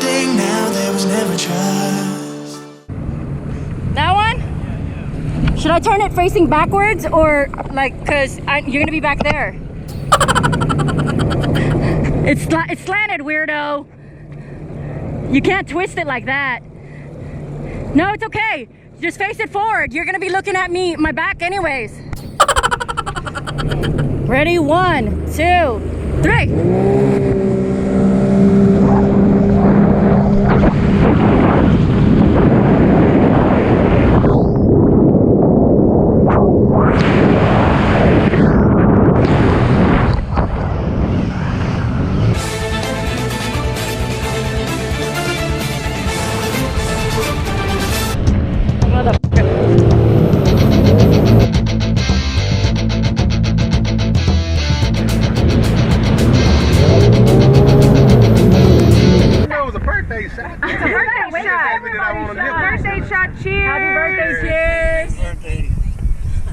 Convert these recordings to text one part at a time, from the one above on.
everything now, there was never trust. That one? Should I turn it facing backwards or like, cause you're gonna be back there. It's slanted, weirdo. You can't twist it like that. No, it's okay. Just face it forward. You're gonna be looking at me, my back anyways. Ready? 1, 2, 3.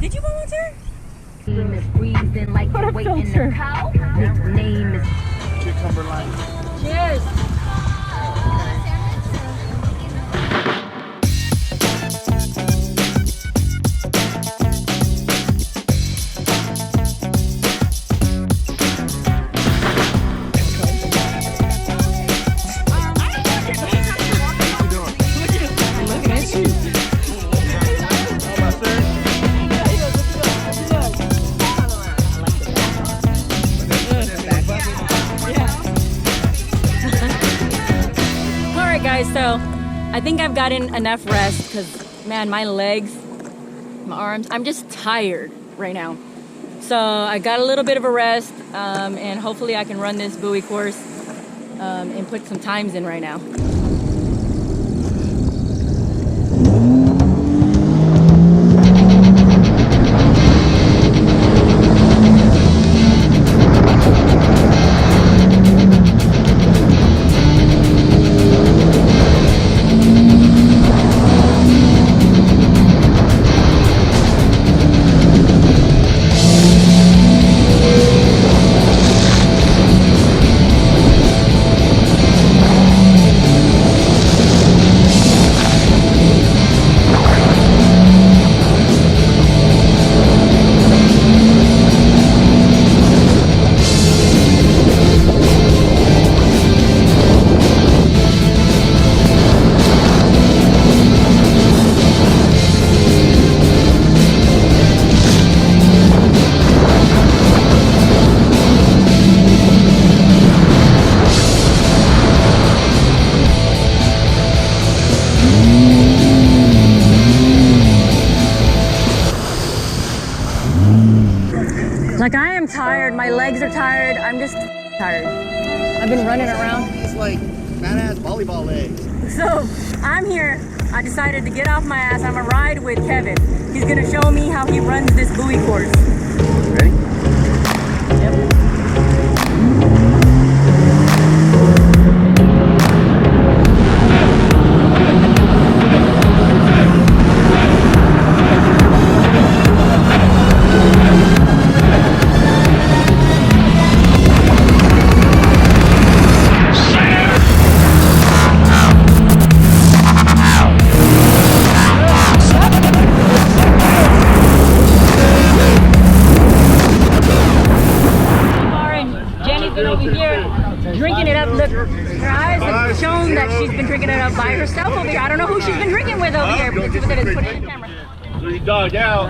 Did you volunteer? Name is breathing like you're waiting in the cow. Nickname is Cucumber Line. Cheers. Guys, so I think I've gotten enough rest because, man, my legs, my arms, I'm just tired right now. So I got a little bit of a rest and hopefully I can run this buoy course and put some times in right now. Like, I am tired, my legs are tired, I'm just tired. I've been running around. It's like badass volleyball legs. So, I'm here, I decided to get off my ass, I'm gonna ride with Kevin. He's gonna show me how he runs this buoy course. Ready? Yep. Drinking it up. Look, her eyes have shown that she's been drinking it up by herself over here. I don't know who she's been drinking with over here, but look at this. Put it in the camera. So you dog out.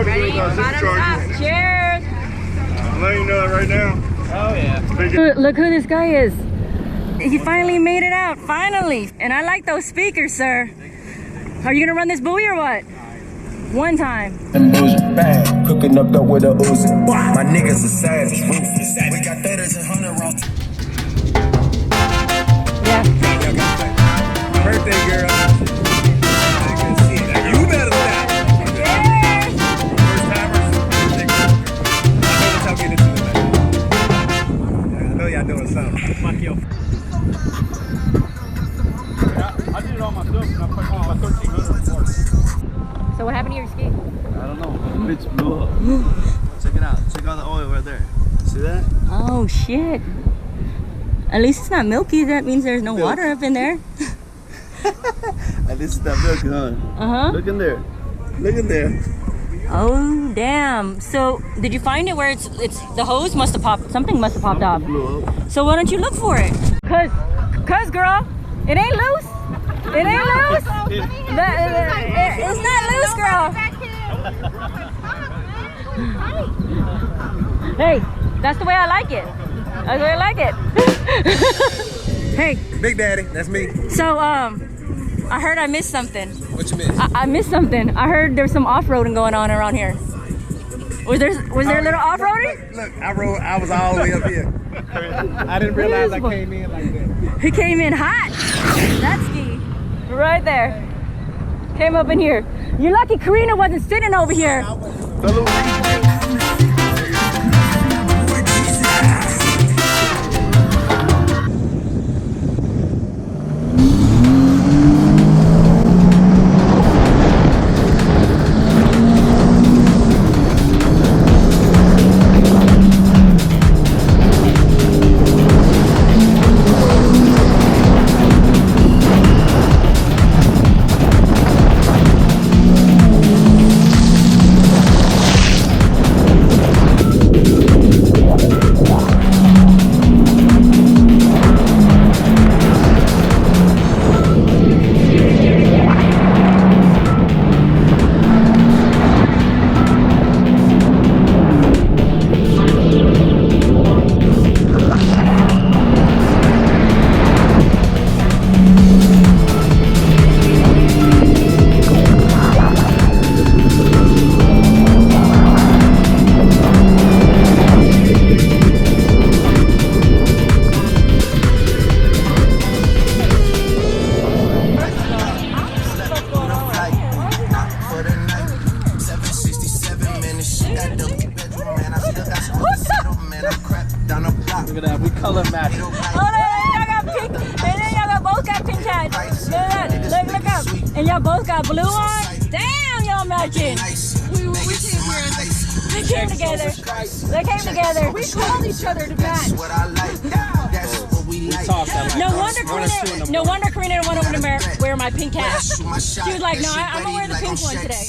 Ready? Bottoms up. Cheers. I'm letting you know that right now. Oh yeah. Look who this guy is. He finally made it out. Finally. And I like those speakers, sir. Are you gonna run this buoy or what? One time. Bang, cooking up dope with a Uzi. My niggas are savage, ruthless. We got 30s and 100 rounds. Yeah. Birthday girl. You better stop. First timers. I know what y'all getting into tonight. I know y'all doing something. Fuck you. I did it all myself and I put on my 1300 for it. So what happened to your ski? I don't know. Bitch blew up. Check it out. Check out the oil right there. See that? Oh shit. At least it's not milky. That means there's no water up in there. At least it's not milky, huh? Uh-huh. Look in there. Look in there. Oh, damn. So, did you find it where it's the hose must have popped, something must have popped off. Blew up. So why don't you look for it? Cause girl, it ain't loose. It ain't loose. It's not loose, girl. Hey, that's the way I like it. That's the way I like it. Hey. Big Daddy, that's me. So, I heard I missed something. What you missed? I missed something. I heard there's some off-roading going on around here. Was there a little off-roading? Look, I was all the way up here. I didn't realize I came in like that. He came in hot. That's ski. Right there. Came up in here. You're lucky Karina wasn't sitting over here. Look at that, we color match. Oh, y'all got pink, and then y'all both got pink hats. Look up. And y'all both got blue on? Damn, y'all matching. We came together. They came together. We called each other to match. No wonder Karina didn't want to wear my pink hat. She was like, no, I'm going to wear the pink one today.